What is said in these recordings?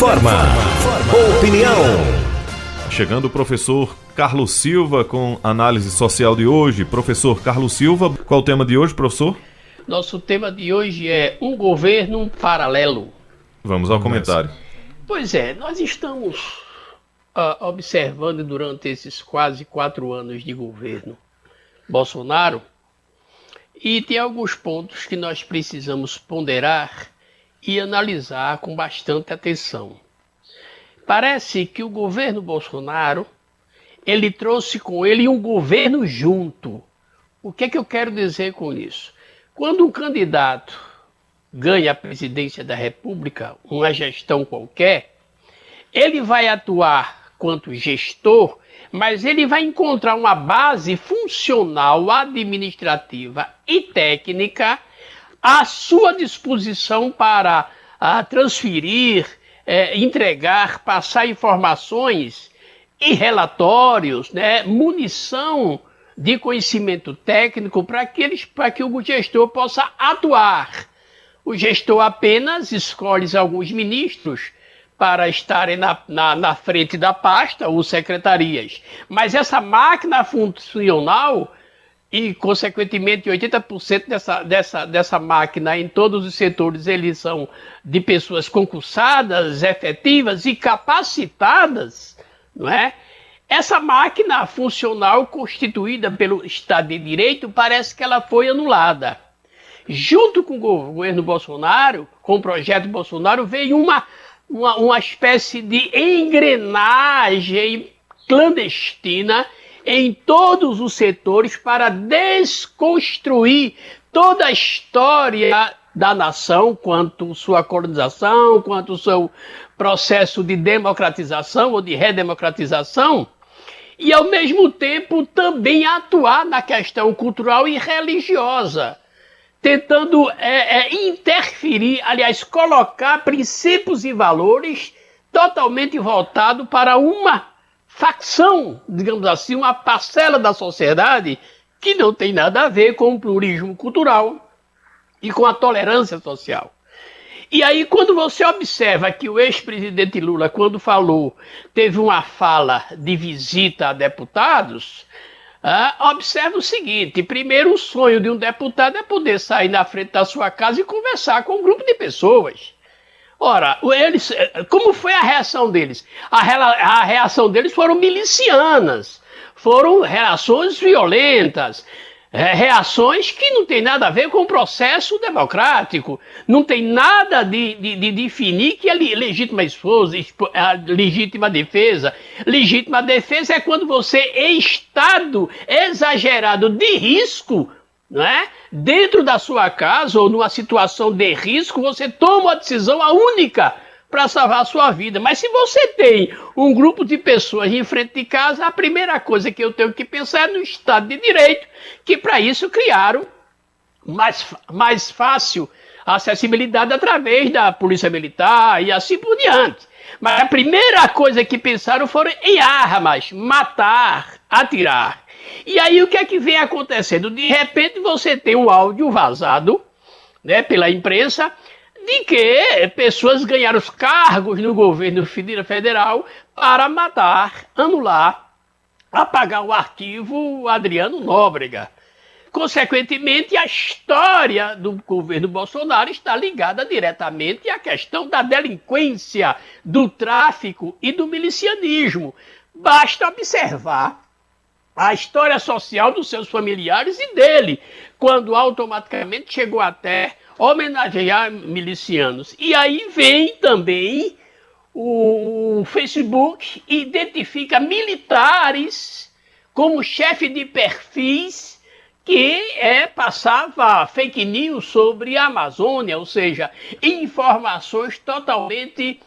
informa. Opinião. Chegando o professor Carlos Silva com análise social de hoje. Professor Carlos Silva, qual o tema de hoje, professor? Nosso tema de hoje é um governo paralelo. Vamos ao comentário. Pois é, nós estamos observando durante esses quase 4 anos de governo Bolsonaro, e tem alguns pontos que nós precisamos ponderar e analisar com bastante atenção. Parece que o governo Bolsonaro, ele trouxe com ele um governo junto. O que é que eu quero dizer com isso? Quando um candidato ganha a presidência da República, uma gestão qualquer, ele vai atuar quanto gestor, mas ele vai encontrar uma base funcional, administrativa e técnica à sua disposição para transferir, entregar, passar informações e relatórios, munição de conhecimento técnico para que o gestor possa atuar. O gestor apenas escolhe alguns ministros para estarem na frente da pasta ou secretarias. Mas essa máquina funcional, e consequentemente 80% dessa máquina em todos os setores, eles são de pessoas concursadas, efetivas e capacitadas, não é? Essa máquina funcional constituída pelo Estado de Direito, parece que ela foi anulada. Junto com o governo Bolsonaro, com o projeto Bolsonaro, veio uma espécie de engrenagem clandestina em todos os setores para desconstruir toda a história da nação, quanto sua colonização, quanto o seu processo de democratização ou de redemocratização, e ao mesmo tempo também atuar na questão cultural e religiosa, tentando interferir, aliás, colocar princípios e valores totalmente voltados para uma facção, digamos assim, uma parcela da sociedade que não tem nada a ver com o pluralismo cultural e com a tolerância social. E aí, quando você observa que o ex-presidente Lula, quando falou, teve uma fala de visita a deputados, observa o seguinte: primeiro, o sonho de um deputado é poder sair na frente da sua casa e conversar com um grupo de pessoas. Ora, como foi a reação deles? A reação deles foram milicianas, foram reações violentas, reações que não tem nada a ver com o processo democrático, não tem nada de definir que é legítima esposa, legítima defesa. Legítima defesa é quando você, em estado exagerado de risco, não é? Dentro da sua casa ou numa situação de risco, você toma a decisão a única para salvar a sua vida. Mas se você tem um grupo de pessoas em frente de casa, a primeira coisa que eu tenho que pensar é no Estado de Direito, que para isso criaram mais fácil acessibilidade através da Polícia Militar e assim por diante. Mas a primeira coisa que pensaram foram em armas, matar, atirar. E aí o que é que vem acontecendo? De repente você tem um áudio vazado, pela imprensa, de que pessoas ganharam os cargos no governo federal para matar, anular, apagar o arquivo Adriano Nóbrega. Consequentemente, a história do governo Bolsonaro está ligada diretamente à questão da delinquência, do tráfico e do milicianismo. Basta observar a história social dos seus familiares e dele, quando automaticamente chegou até homenagear milicianos. E aí vem também o Facebook e identifica militares como chefe de perfis que passava fake news sobre a Amazônia, ou seja, informações totalmente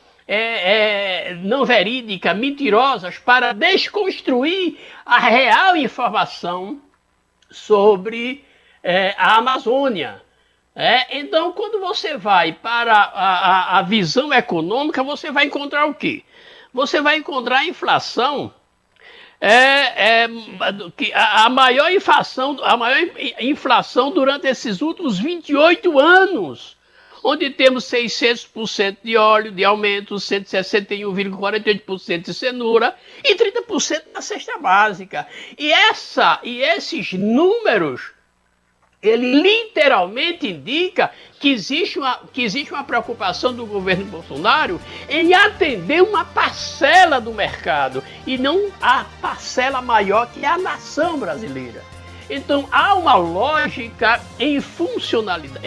não verídicas, mentirosas, para desconstruir a real informação sobre a Amazônia. Então, quando você vai para a visão econômica, você vai encontrar o quê? Você vai encontrar a inflação, a maior inflação durante esses últimos 28 anos. onde temos 600% de óleo de aumento, 161,48% de cenoura e 30% da cesta básica. E esses números, ele literalmente indica que existe uma preocupação do governo Bolsonaro em atender uma parcela do mercado e não a parcela maior que é a nação brasileira. Então há uma lógica em funcionamento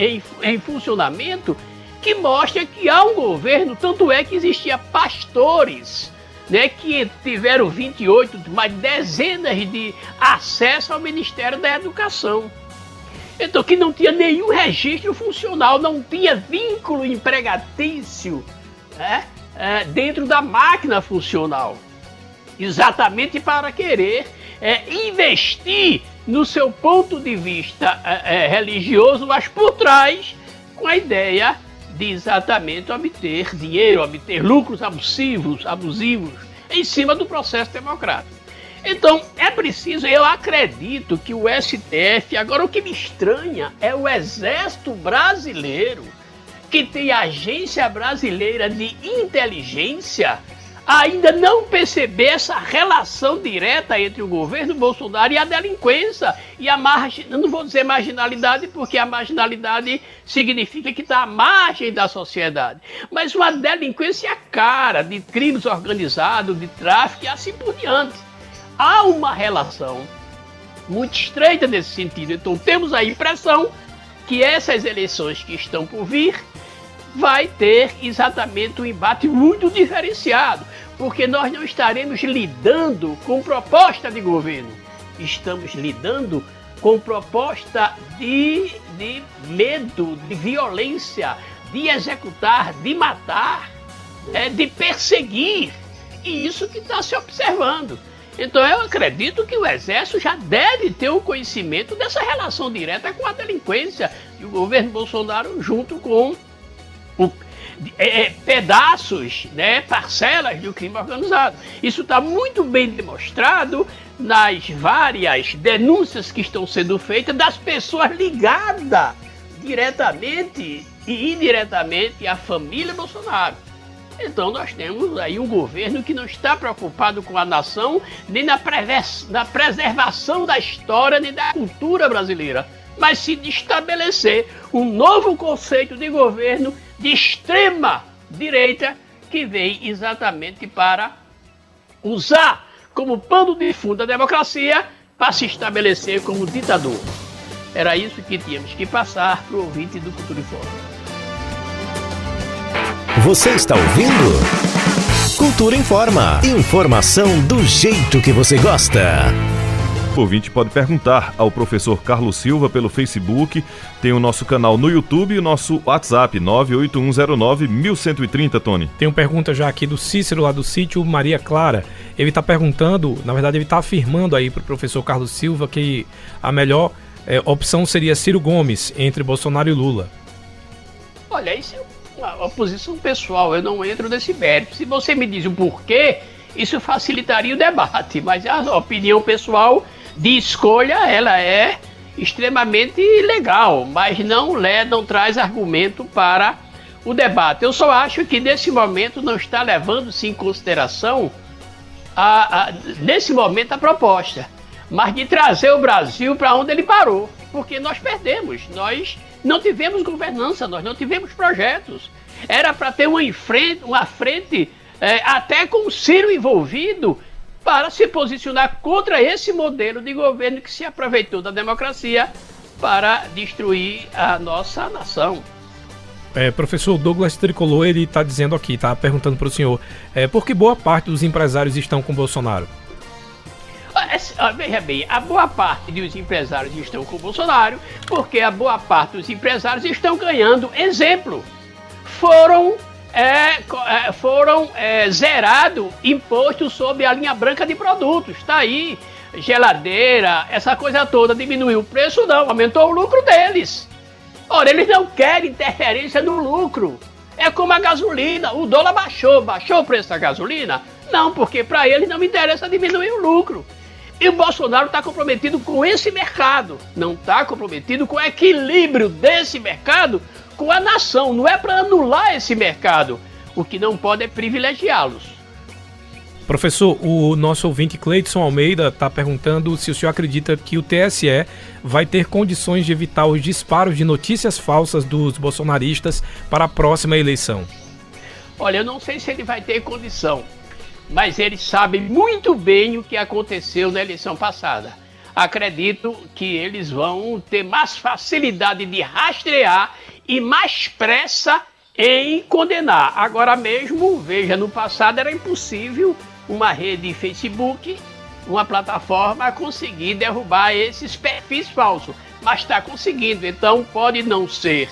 que mostra que há um governo, tanto é que existia pastores, né, que tiveram 28, mais dezenas de acesso ao Ministério da Educação. Então, que não tinha nenhum registro funcional, não tinha vínculo empregatício, né, dentro da máquina funcional. Exatamente para querer investir no seu ponto de vista religioso, mas por trás, com a ideia de exatamente obter dinheiro, obter lucros abusivos em cima do processo democrático. Então, é preciso, eu acredito que o STF, agora o que me estranha é o Exército Brasileiro, que tem a Agência Brasileira de Inteligência, ainda não perceber essa relação direta entre o governo Bolsonaro e a delinquência. E eu não vou dizer marginalidade, porque a marginalidade significa que está à margem da sociedade. Mas uma delinquência cara de crimes organizados, de tráfico e assim por diante. Há uma relação muito estreita nesse sentido. Então temos a impressão que essas eleições que estão por vir vai ter exatamente um embate muito diferenciado, porque nós não estaremos lidando com proposta de governo, estamos lidando com proposta de medo, de violência, de executar, de matar, de perseguir, e isso que está se observando. Então eu acredito que o Exército já deve ter o conhecimento dessa relação direta com a delinquência, e o governo Bolsonaro junto com pedaços, né, parcelas do crime organizado. Isso está muito bem demonstrado nas várias denúncias que estão sendo feitas das pessoas ligadas diretamente e indiretamente à família Bolsonaro. Então nós temos aí um governo que não está preocupado com a nação, nem na preservação da história, nem da cultura brasileira, mas sim de estabelecer um novo conceito de governo de extrema direita, que vem exatamente para usar como pano de fundo a democracia para se estabelecer como ditador. Era isso que tínhamos que passar para o ouvinte do Cultura Informa. Você está ouvindo? Cultura Informa. Informação do jeito que você gosta. O ouvinte pode perguntar ao professor Carlos Silva pelo Facebook, tem o nosso canal no YouTube e o nosso WhatsApp, 98109-1130, Tony. Tem uma pergunta já aqui do Cícero, lá do sítio Maria Clara. Ele está perguntando, na verdade ele está afirmando aí para o professor Carlos Silva que a melhor opção seria Ciro Gomes entre Bolsonaro e Lula. Olha, isso é uma oposição pessoal, eu não entro nesse mérito. Se você me diz o porquê, isso facilitaria o debate, mas a opinião pessoal de escolha, ela é extremamente legal, mas não traz argumento para o debate. Eu só acho que nesse momento não está levando-se em consideração nesse momento a proposta, mas de trazer o Brasil para onde ele parou, porque nós perdemos, nós não tivemos governança, nós não tivemos projetos. Era para ter uma frente até com o Ciro envolvido, para se posicionar contra esse modelo de governo que se aproveitou da democracia para destruir a nossa nação. Professor Douglas Tricolor, ele está dizendo aqui, está perguntando para o senhor, por que boa parte dos empresários estão com Bolsonaro? Veja bem, a boa parte dos empresários estão com Bolsonaro, porque a boa parte dos empresários estão ganhando exemplo. Foram zerados impostos sobre a linha branca de produtos. Está aí, geladeira, essa coisa toda, diminuiu o preço não, aumentou o lucro deles. Ora, eles não querem interferência no lucro. É como a gasolina, o dólar baixou o preço da gasolina? Não, porque para eles não interessa diminuir o lucro. E o Bolsonaro está comprometido com esse mercado, não está comprometido com o equilíbrio desse mercado com a nação, não é para anular esse mercado. O que não pode é privilegiá-los. Professor, o nosso ouvinte Cleidson Almeida está perguntando se o senhor acredita que o TSE vai ter condições de evitar os disparos de notícias falsas dos bolsonaristas para a próxima eleição. Olha, eu não sei se ele vai ter condição, mas ele sabe muito bem o que aconteceu na eleição passada. Acredito que eles vão ter mais facilidade de rastrear e mais pressa em condenar. Agora mesmo, veja, no passado era impossível uma rede Facebook, uma plataforma, conseguir derrubar esses perfis falsos, mas está conseguindo. Então pode não ser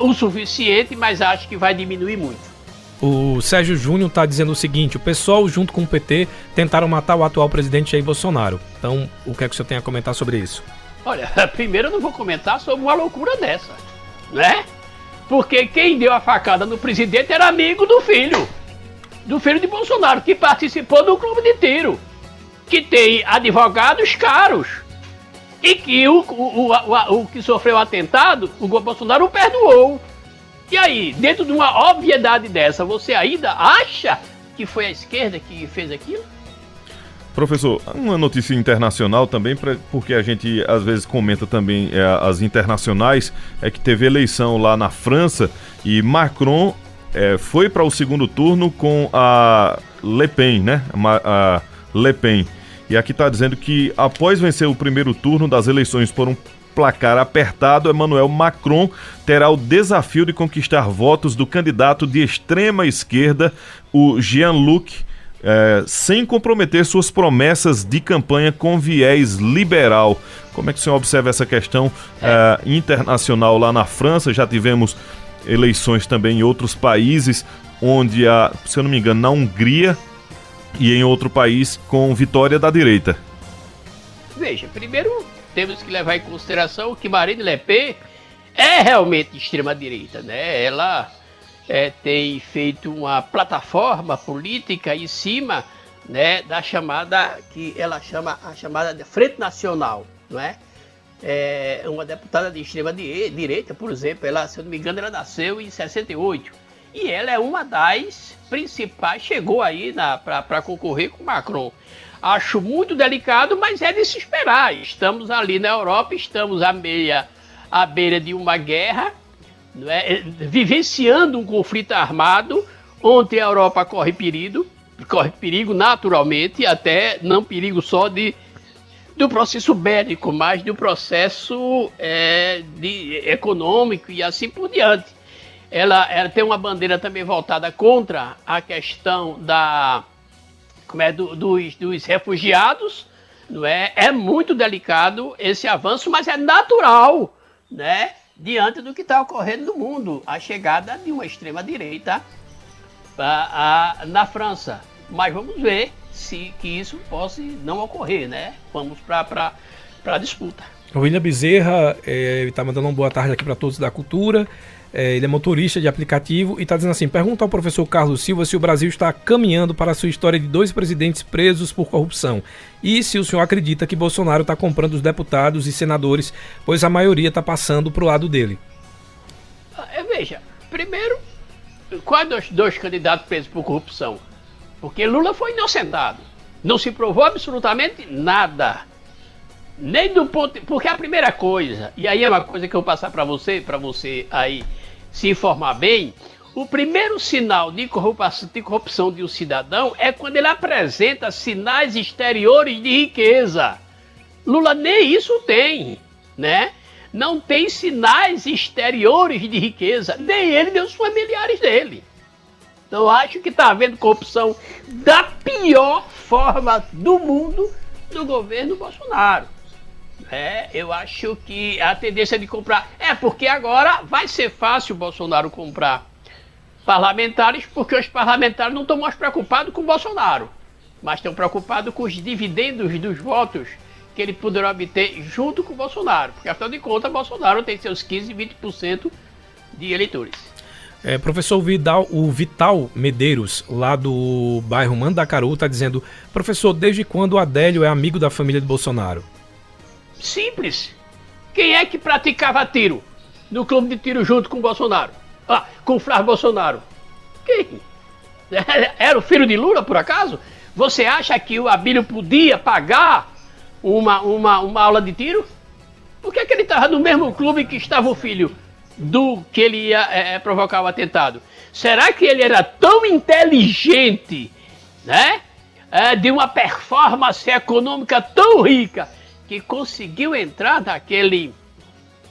o suficiente, mas acho que vai diminuir muito. O Sérgio Júnior está dizendo o seguinte: o pessoal junto com o PT tentaram matar o atual presidente Jair Bolsonaro. Então, o que é que o senhor tem a comentar sobre isso? Olha, primeiro eu não vou comentar sobre uma loucura dessa, né? Porque quem deu a facada no presidente era amigo do filho de Bolsonaro, que participou do clube de tiro, que tem advogados caros, e que o que sofreu o atentado, o Bolsonaro o perdoou. E aí, dentro de uma obviedade dessa, você ainda acha que foi a esquerda que fez aquilo? Professor, uma notícia internacional também, porque a gente às vezes comenta também as internacionais, é que teve eleição lá na França e Macron foi para o segundo turno com a Le Pen, né? A Le Pen. E aqui está dizendo que após vencer o primeiro turno das eleições por um placar apertado, Emmanuel Macron terá o desafio de conquistar votos do candidato de extrema esquerda, o Jean-Luc, sem comprometer suas promessas de campanha com viés liberal. Como é que o senhor observa essa questão internacional lá na França? Já tivemos eleições também em outros países, onde, se eu não me engano, na Hungria e em outro país com vitória da direita. Veja, primeiro temos que levar em consideração que Marine Le Pen é realmente de extrema-direita, né? Ela tem feito uma plataforma política em cima, né, da chamada, que ela chama a chamada de Frente Nacional, não é? Uma deputada de extrema-direita, por exemplo, ela, se eu não me engano, ela nasceu em 68. E ela é uma das principais, chegou aí para concorrer com Macron. Acho muito delicado, mas é de se esperar. Estamos ali na Europa, estamos à beira de uma guerra, não é? Vivenciando um conflito armado, onde a Europa corre perigo naturalmente, até não perigo só do processo bélico, mas do processo econômico e assim por diante. Ela tem uma bandeira também voltada contra a questão dos refugiados, não é? É muito delicado esse avanço, mas é natural, né? Diante do que está ocorrendo no mundo, a chegada de uma extrema-direita na França. Mas vamos ver que isso possa não ocorrer, né? Vamos para a disputa. O William Bezerra está mandando uma boa tarde aqui para todos da cultura. Ele é motorista de aplicativo e está dizendo assim: pergunta ao professor Carlos Silva se o Brasil está caminhando para a sua história de 2 presidentes presos por corrupção e se o senhor acredita que Bolsonaro está comprando os deputados e senadores, pois a maioria está passando para o lado dele. Veja, primeiro, quais dois candidatos presos por corrupção? Porque Lula foi inocentado, não se provou absolutamente nada. Nem do ponto... Porque a primeira coisa, e aí é uma coisa que eu vou passar para você aí se informar bem, o primeiro sinal de corrupção de um cidadão é quando ele apresenta sinais exteriores de riqueza. Lula nem isso tem, né? Não tem sinais exteriores de riqueza, nem ele nem os familiares dele. Então acho que está havendo corrupção da pior forma do mundo no governo Bolsonaro. Eu acho que a tendência de comprar... porque agora vai ser fácil o Bolsonaro comprar parlamentares, porque os parlamentares não estão mais preocupados com o Bolsonaro, mas estão preocupados com os dividendos dos votos que ele poderá obter junto com o Bolsonaro, porque afinal de contas Bolsonaro tem seus 15, 20% de eleitores. Professor o Vital Medeiros, lá do bairro Mandacaru, está dizendo: professor, desde quando o Adélio é amigo da família de Bolsonaro? Simples. Quem é que praticava tiro? no clube de tiro junto com o Bolsonaro? Com o Flávio Bolsonaro. Quem? Era o filho de Lula, por acaso? Você acha que o Abílio podia pagar uma aula de tiro? Por que ele estava no mesmo clube que estava o filho do que ele ia provocar o atentado? Será que ele era tão inteligente, né? De uma performance econômica tão rica que conseguiu entrar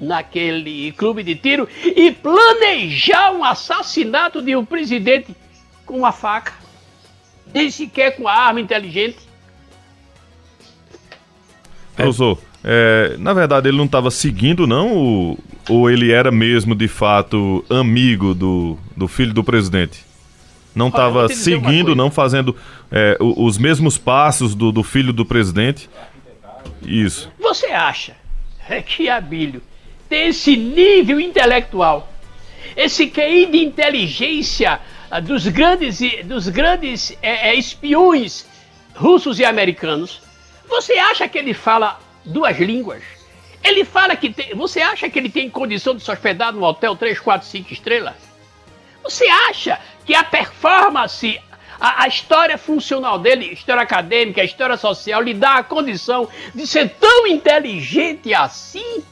naquele clube de tiro e planejar um assassinato de um presidente com uma faca, nem sequer com a arma inteligente? Professor, na verdade ele não estava seguindo, não? Ou ele era mesmo, de fato, amigo do filho do presidente? Não estava seguindo, não fazendo os mesmos passos do filho do presidente? Isso. Você acha que Abílio tem esse nível intelectual, esse QI de inteligência dos grandes espiões russos e americanos? Você acha que ele fala 2 línguas? Ele fala que você acha que ele tem condição de se hospedar num hotel 3, 4, 5 estrelas? Você acha que a performance, a história funcional dele, história acadêmica, a história social, lhe dá a condição de ser tão inteligente assim?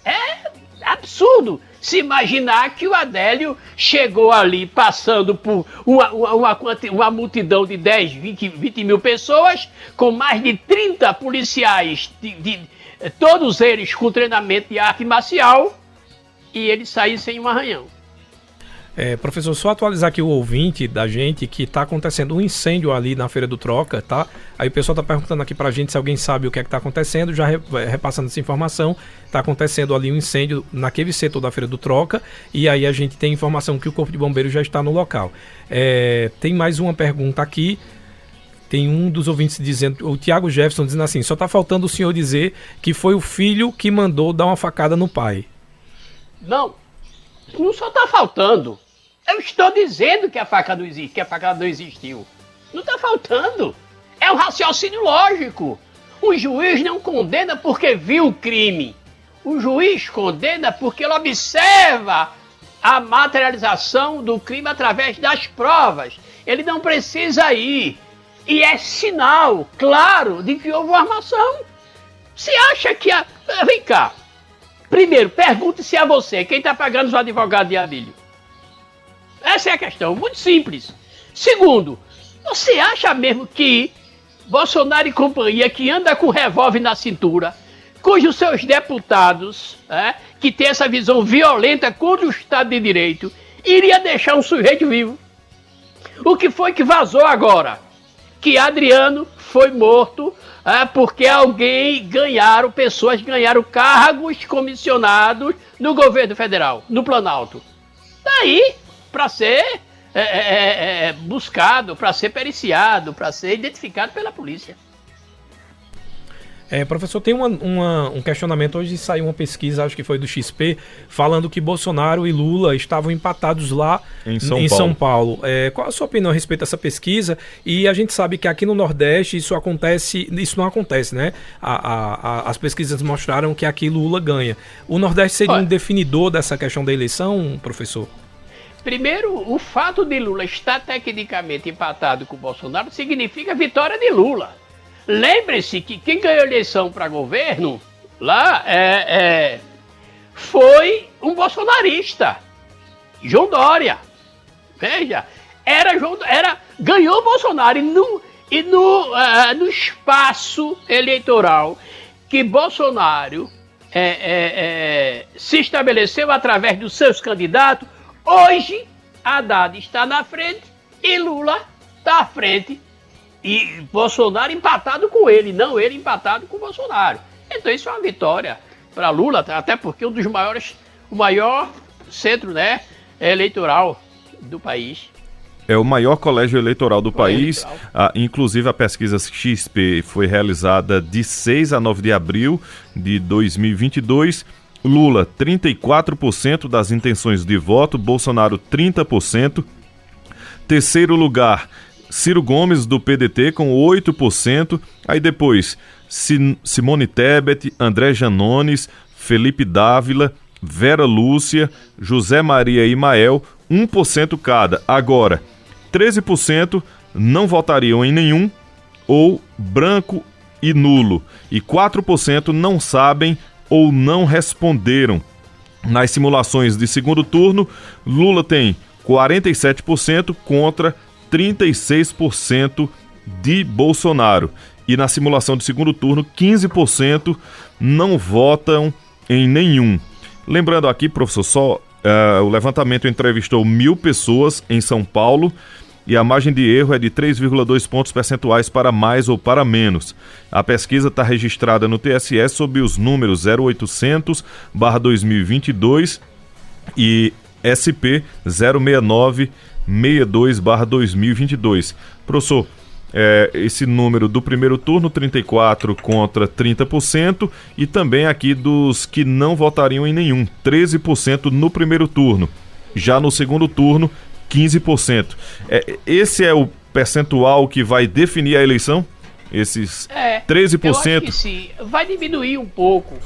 É absurdo se imaginar que o Adélio chegou ali passando por uma multidão de 10, 20 mil pessoas, com mais de 30 policiais, todos eles com treinamento de arte marcial, e ele sair sem um arranhão. Professor, só atualizar aqui o ouvinte da gente que está acontecendo um incêndio ali na Feira do Troca, tá? Aí o pessoal está perguntando aqui pra gente se alguém sabe o que é que está acontecendo, já repassando essa informação. Está acontecendo ali um incêndio naquele setor da Feira do Troca, e aí a gente tem informação que o Corpo de Bombeiros já está no local. Tem mais uma pergunta aqui. Tem um dos ouvintes dizendo, o Tiago Jefferson dizendo assim: só está faltando o senhor dizer que foi o filho que mandou dar uma facada no pai. Não só está faltando. Eu estou dizendo que a faca não existe, que a facada não existiu. Não está faltando. É um raciocínio lógico. O juiz não condena porque viu o crime. O juiz condena porque ele observa a materialização do crime através das provas. Ele não precisa ir. E é sinal claro de que houve uma armação. Você acha que Vem cá. Primeiro, pergunte-se a você, quem está pagando os advogados de Abílio? Essa é a questão, muito simples. Segundo, você acha mesmo que Bolsonaro e companhia, que anda com revólver na cintura, cujos seus deputados, que tem essa visão violenta contra o Estado de Direito, iria deixar um sujeito vivo? O que foi que vazou agora? Que Adriano foi morto porque pessoas ganharam cargos comissionados no governo federal, no Planalto. Daí, para ser buscado, para ser periciado, para ser identificado pela polícia. Professor, tem um questionamento. Hoje saiu uma pesquisa, acho que foi do XP, falando que Bolsonaro e Lula estavam empatados lá em São Paulo. Qual a sua opinião a respeito dessa pesquisa? E a gente sabe que aqui no Nordeste isso não acontece, né? As pesquisas mostraram que aqui Lula ganha. O Nordeste seria um definidor dessa questão da eleição, professor? Primeiro, o fato de Lula estar tecnicamente empatado com Bolsonaro significa vitória de Lula. Lembre-se que quem ganhou a eleição para governo lá foi um bolsonarista, João Dória. Veja, ganhou Bolsonaro e no espaço eleitoral que Bolsonaro se estabeleceu através dos seus candidatos. Hoje, Haddad está na frente e Lula está à frente. E Bolsonaro empatado com ele, não ele empatado com Bolsonaro. Então isso é uma vitória para Lula, até porque o maior centro, eleitoral do país. É o maior colégio eleitoral do país. Inclusive a pesquisa XP foi realizada de 6 a 9 de abril de 2022. Lula, 34% das intenções de voto, Bolsonaro, 30%. Terceiro lugar, Ciro Gomes, do PDT, com 8%. Aí depois, Simone Tebet, André Janones, Felipe Dávila, Vera Lúcia, José Maria e Mael, 1% cada. Agora, 13% não votariam em nenhum ou branco e nulo. E 4% não sabem ou não responderam. Nas simulações de segundo turno, Lula tem 47% contra 36% de Bolsonaro. E na simulação de segundo turno, 15% não votam em nenhum. Lembrando aqui, professor, o levantamento entrevistou 1.000 pessoas em São Paulo e a margem de erro é de 3,2 pontos percentuais para mais ou para menos. A pesquisa está registrada no TSE sob os números 0800/2022 e SP 06962/2022. Professor, esse número do primeiro turno, 34% contra 30%, e também aqui dos que não votariam em nenhum, 13% no primeiro turno. Já no segundo turno, 15%. Esse é o percentual que vai definir a eleição? Esses 13%? Eu acho que sim. Vai diminuir um pouco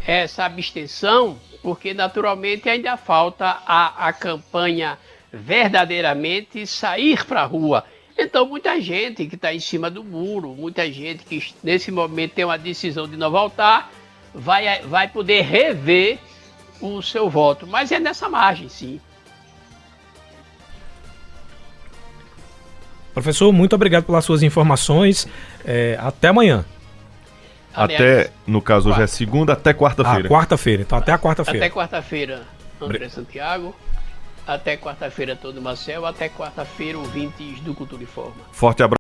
essa abstenção, porque naturalmente ainda falta a campanha verdadeiramente sair para a rua. Então muita gente que está em cima do muro, muita gente que nesse momento tem uma decisão de não voltar, vai poder rever o seu voto. Mas é nessa margem, sim. Professor, muito obrigado pelas suas informações. Até amanhã. Até, no caso, hoje é segunda, até quarta-feira. Quarta-feira. Então até a quarta-feira. Até quarta-feira, André Santiago. Até quarta-feira, todo Marcel. Até quarta-feira, ouvintes do Cultura e Forma. Forte abraço.